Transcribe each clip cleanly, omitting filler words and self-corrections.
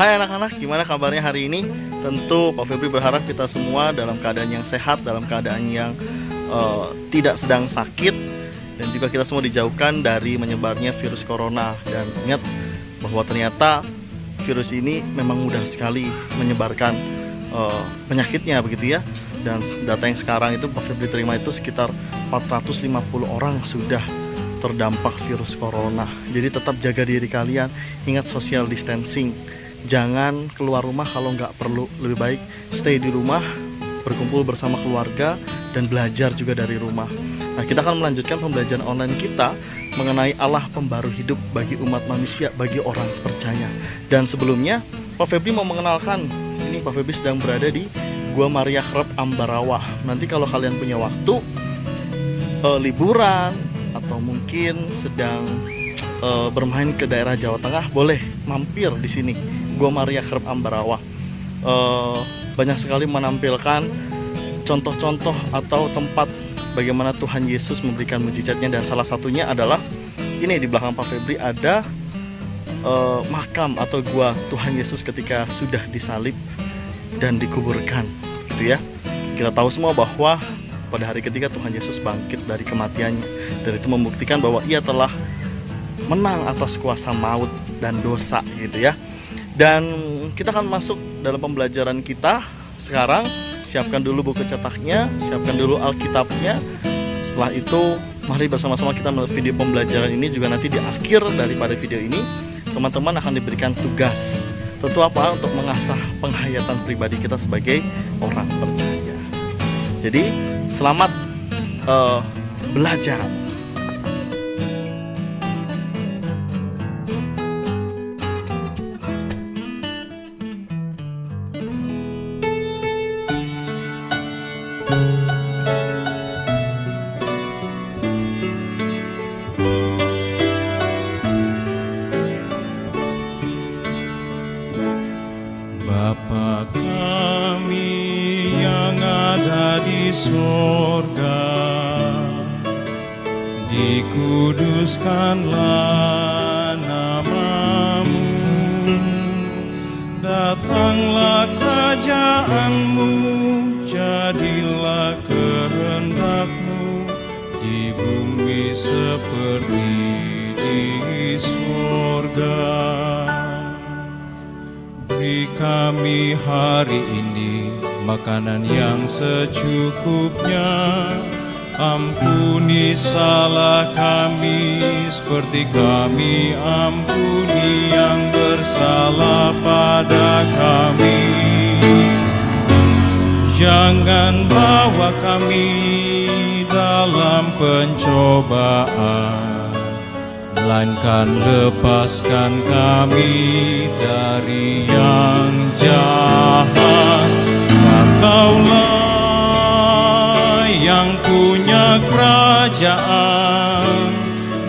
Hai anak-anak, gimana kabarnya hari ini? Tentu Pak Febri berharap kita semua dalam keadaan yang sehat, dalam keadaan yang tidak sedang sakit, dan juga kita semua dijauhkan dari menyebarnya virus corona. Dan ingat bahwa ternyata virus ini memang mudah sekali menyebarkan penyakitnya begitu ya. Dan data yang sekarang itu Pak Febri terima itu sekitar 450 orang sudah terdampak virus corona. Jadi tetap jaga diri kalian, ingat social distancing. Jangan keluar rumah kalau nggak perlu, lebih baik stay di rumah, berkumpul bersama keluarga, dan belajar juga dari rumah. Nah, kita akan melanjutkan pembelajaran online kita mengenai Allah pembaru hidup bagi umat manusia, bagi orang percaya. Dan sebelumnya, Pak Febri mau mengenalkan, ini Pak Febri sedang berada di Gua Maria Kreb Ambarawa. Nanti kalau kalian punya waktu, liburan, atau mungkin sedang bermain ke daerah Jawa Tengah, boleh mampir di sini. Gua Maria Kreb Ambarawa banyak sekali menampilkan contoh-contoh atau tempat bagaimana Tuhan Yesus memberikan mujizatnya, dan salah satunya adalah ini di belakang Pak Febri ada makam atau gua Tuhan Yesus ketika sudah disalib dan dikuburkan, gitu ya. Kita tahu semua bahwa pada hari ketiga Tuhan Yesus bangkit dari kematiannya, dan itu membuktikan bahwa ia telah menang atas kuasa maut dan dosa, gitu ya. Dan kita akan masuk dalam pembelajaran kita sekarang. Siapkan dulu buku cetaknya, siapkan dulu Alkitabnya. Setelah itu mari bersama-sama kita melihat video pembelajaran ini. Juga nanti di akhir daripada video ini teman-teman akan diberikan tugas. Tentu apa? Untuk mengasah penghayatan pribadi kita sebagai orang percaya. Jadi selamat belajar. Bapa kami yang ada di sorga, dikuduskanlah namamu, datanglah kerajaanmu, jadilah kehendakmu di bumi seperti di sorga. Beri kami hari ini makanan yang secukupnya. Ampuni salah kami seperti kami ampuni yang bersalah pada kami. Jangan bawa kami dalam pencobaan, melainkan lepaskan kami dari yang jahat. Sebab Kaulah yang punya kerajaan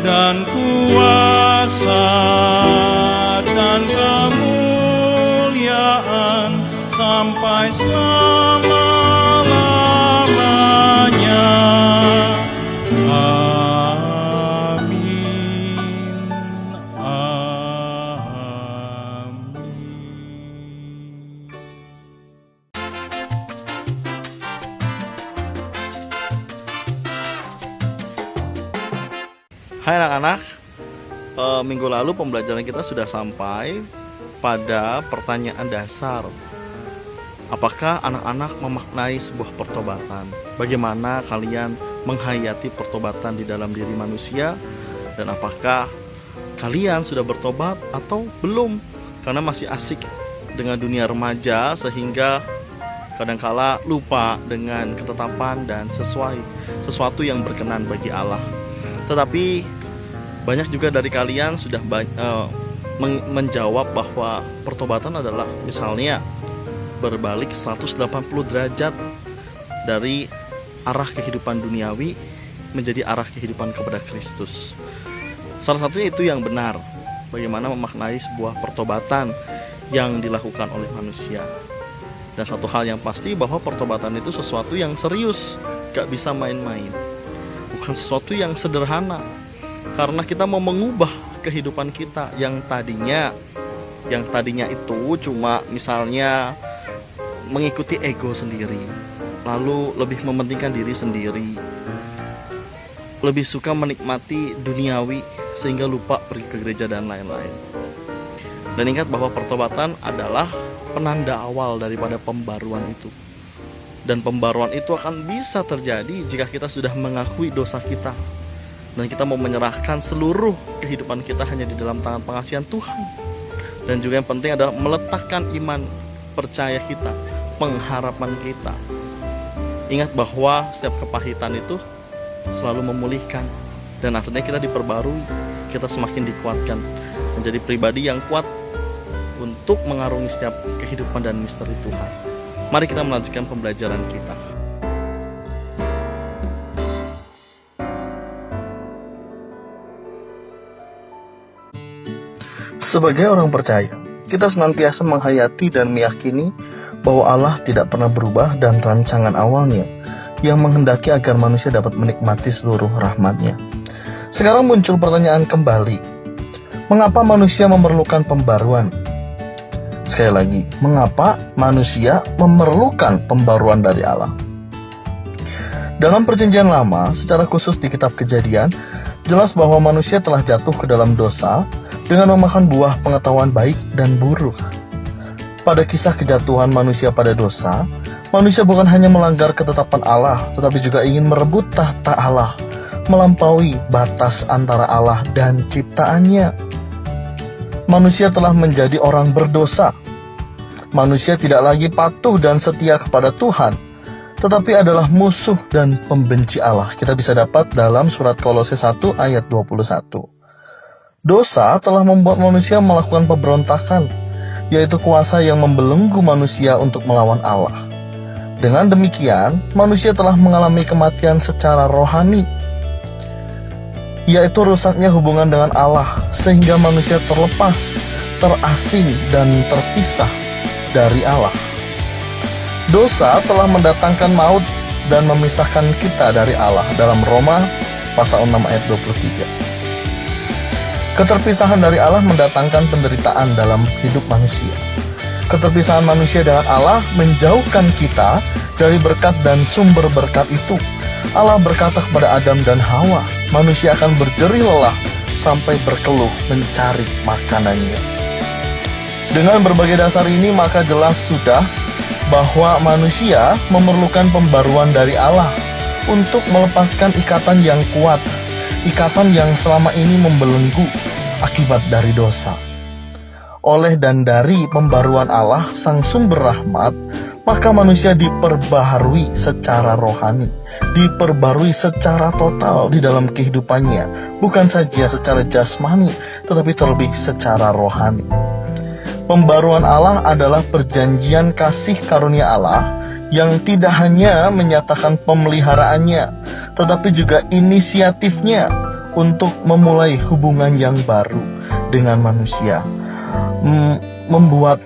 dan kuasa dan kemuliaan sampai selama-lamanya. Hai anak-anak, minggu lalu pembelajaran kita sudah sampai pada pertanyaan dasar. Apakah anak-anak memaknai sebuah pertobatan? Bagaimana kalian menghayati pertobatan di dalam diri manusia? Dan apakah kalian sudah bertobat atau belum? Karena masih asik dengan dunia remaja sehingga kadangkala lupa dengan ketetapan dan sesuatu yang berkenan bagi Allah. Tetapi banyak juga dari kalian sudah menjawab bahwa pertobatan adalah misalnya berbalik 180 derajat dari arah kehidupan duniawi menjadi arah kehidupan kepada Kristus. Salah satunya itu yang benar, bagaimana memaknai sebuah pertobatan yang dilakukan oleh manusia. Dan satu hal yang pasti bahwa pertobatan itu sesuatu yang serius, gak bisa main-main. Bukan sesuatu yang sederhana, karena kita mau mengubah kehidupan kita yang tadinya yang tadinya itu cuma misalnya mengikuti ego sendiri, lalu lebih mementingkan diri sendiri, lebih suka menikmati duniawi sehingga lupa pergi ke gereja dan lain-lain. Dan ingat bahwa pertobatan adalah penanda awal daripada pembaruan itu. Dan pembaruan itu akan bisa terjadi jika kita sudah mengakui dosa kita dan kita mau menyerahkan seluruh kehidupan kita hanya di dalam tangan pengasihan Tuhan. Dan juga yang penting adalah meletakkan iman percaya kita, pengharapan kita. Ingat bahwa setiap kepahitan itu selalu memulihkan, dan akhirnya kita diperbarui, kita semakin dikuatkan menjadi pribadi yang kuat untuk mengarungi setiap kehidupan dan misteri Tuhan. Mari kita melanjutkan pembelajaran kita. Sebagai orang percaya, kita senantiasa menghayati dan meyakini bahwa Allah tidak pernah berubah dan rancangan awalnya yang menghendaki agar manusia dapat menikmati seluruh rahmat-Nya. Sekarang muncul pertanyaan kembali, mengapa manusia memerlukan pembaruan? Sekali lagi, mengapa manusia memerlukan pembaruan dari Allah? Dalam perjanjian lama, secara khusus di kitab Kejadian, jelas bahwa manusia telah jatuh ke dalam dosa dengan memakan buah pengetahuan baik dan buruk. Pada kisah kejatuhan manusia pada dosa, manusia bukan hanya melanggar ketetapan Allah, tetapi juga ingin merebut tahta Allah, melampaui batas antara Allah dan ciptaannya. Manusia telah menjadi orang berdosa. Manusia tidak lagi patuh dan setia kepada Tuhan, tetapi adalah musuh dan pembenci Allah. Kita bisa dapat dalam surat Kolose 1 ayat 21. Dosa telah membuat manusia melakukan pemberontakan, yaitu kuasa yang membelenggu manusia untuk melawan Allah. Dengan demikian, manusia telah mengalami kematian secara rohani, yaitu rusaknya hubungan dengan Allah, sehingga manusia terlepas, terasing, dan terpisah dari Allah. Dosa telah mendatangkan maut dan memisahkan kita dari Allah dalam Roma pasal 6 ayat 23. Keterpisahan dari Allah mendatangkan penderitaan dalam hidup manusia. Keterpisahan manusia dengan Allah menjauhkan kita dari berkat dan sumber berkat itu. Allah berkata kepada Adam dan Hawa, manusia akan berjerih lelah sampai berkeluh mencari makanannya. Dengan berbagai dasar ini, maka jelas sudah bahwa manusia memerlukan pembaruan dari Allah untuk melepaskan ikatan yang kuat, ikatan yang selama ini membelenggu akibat dari dosa. Oleh dan dari pembaruan Allah, sang sumber rahmat, maka manusia diperbaharui secara rohani, diperbarui secara total di dalam kehidupannya, bukan saja secara jasmani, tetapi terlebih secara rohani. Pembaruan Allah adalah perjanjian kasih karunia Allah yang tidak hanya menyatakan pemeliharaannya, tetapi juga inisiatifnya untuk memulai hubungan yang baru dengan manusia,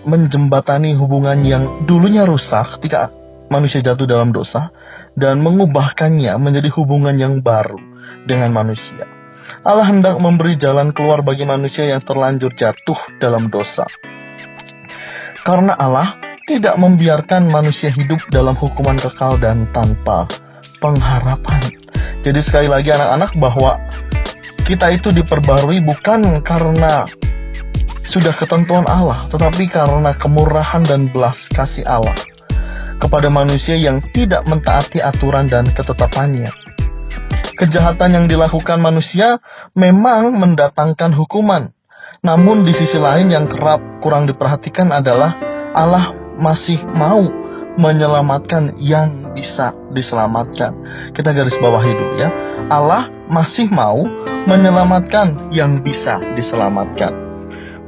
menjembatani hubungan yang dulunya rusak ketika manusia jatuh dalam dosa, dan mengubahkannya menjadi hubungan yang baru dengan manusia. Allah hendak memberi jalan keluar bagi manusia yang terlanjur jatuh dalam dosa. Karena Allah tidak membiarkan manusia hidup dalam hukuman kekal dan tanpa pengharapan. Jadi sekali lagi anak-anak, bahwa kita itu diperbarui bukan karena sudah ketentuan Allah, tetapi karena kemurahan dan belas kasih Allah kepada manusia yang tidak mentaati aturan dan ketetapannya. Kejahatan yang dilakukan manusia memang mendatangkan hukuman. Namun di sisi lain yang kerap kurang diperhatikan adalah Allah masih mau menyelamatkan yang bisa diselamatkan. Kita garis bawahi dulu ya. Allah masih mau menyelamatkan yang bisa diselamatkan.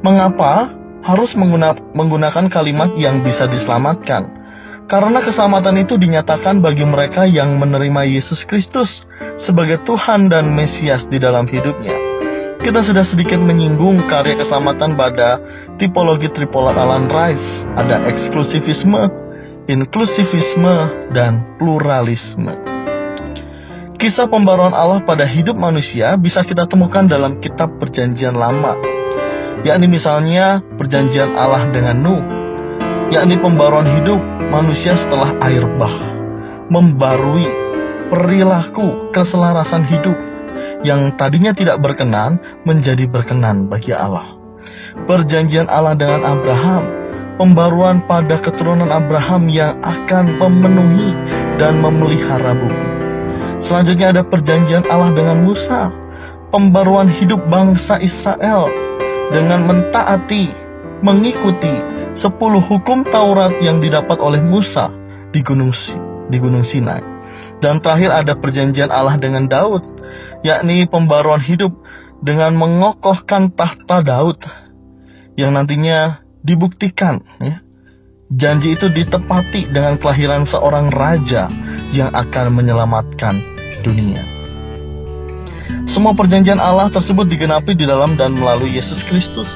Mengapa harus menggunakan kalimat yang bisa diselamatkan? Karena keselamatan itu dinyatakan bagi mereka yang menerima Yesus Kristus sebagai Tuhan dan Mesias di dalam hidupnya. Kita sudah sedikit menyinggung karya keselamatan pada tipologi tripolar Alan Rice. Ada eksklusivisme, inklusivisme, dan pluralisme. Kisah pembaruan Allah pada hidup manusia bisa kita temukan dalam kitab Perjanjian Lama. yakni misalnya perjanjian Allah dengan Nuh, yakni pembaruan hidup manusia setelah air bah, membarui perilaku keselarasan hidup yang tadinya tidak berkenan menjadi berkenan bagi Allah. Perjanjian Allah dengan Abraham, pembaruan pada keturunan Abraham yang akan memenuhi dan memelihara bumi. Selanjutnya ada perjanjian Allah dengan Musa, pembaruan hidup bangsa Israel dengan mentaati, mengikuti 10 hukum Taurat yang didapat oleh Musa di Gunung Sinai. Dan terakhir ada perjanjian Allah dengan Daud, yakni pembaruan hidup dengan mengokohkan tahta Daud yang nantinya dibuktikan, ya. Janji itu ditepati dengan kelahiran seorang raja yang akan menyelamatkan dunia. Semua perjanjian Allah tersebut digenapi di dalam dan melalui Yesus Kristus.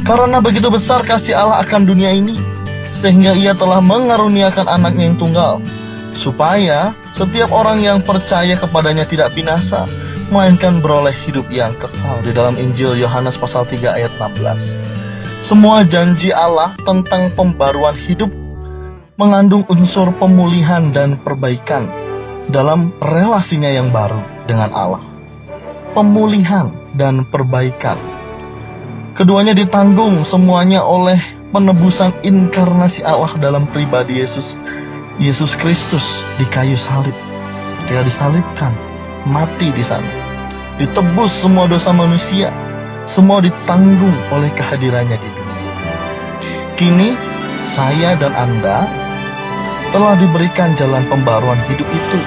Karena begitu besar kasih Allah akan dunia ini, sehingga Ia telah mengaruniakan anaknya yang tunggal, supaya setiap orang yang percaya kepadanya tidak binasa, melainkan beroleh hidup yang kekal. Di dalam Injil Yohanes pasal 3 ayat 16. Semua janji Allah tentang pembaruan hidup mengandung unsur pemulihan dan perbaikan dalam relasinya yang baru dengan Allah. Pemulihan dan perbaikan. Keduanya ditanggung semuanya oleh penebusan inkarnasi Allah dalam pribadi Yesus Kristus di kayu salib. Dia disalibkan, mati di sana. Ditebus semua dosa manusia. Semua ditanggung oleh kehadirannya di dunia. Kini, saya dan Anda telah diberikan jalan pembaruan hidup itu.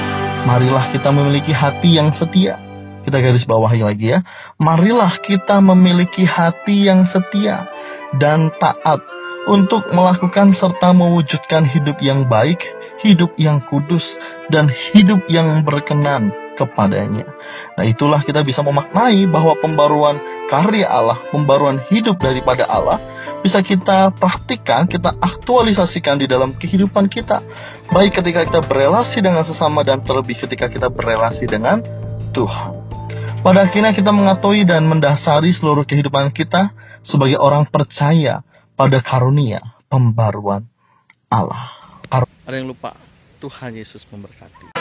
Marilah kita memiliki hati yang setia. Kita garis bawahi lagi ya. Marilah kita memiliki hati yang setia dan taat untuk melakukan serta mewujudkan hidup yang baik, hidup yang kudus, dan hidup yang berkenan kepadanya. Nah, itulah kita bisa memaknai bahwa pembaruan karya Allah, pembaruan hidup daripada Allah bisa kita praktikkan, kita aktualisasikan di dalam kehidupan kita, baik ketika kita berelasi dengan sesama dan terlebih ketika kita berelasi dengan Tuhan. Pada akhirnya kita mengetahui dan mendasari seluruh kehidupan kita sebagai orang percaya pada karunia pembaruan Allah. Ada yang lupa, Tuhan Yesus memberkati.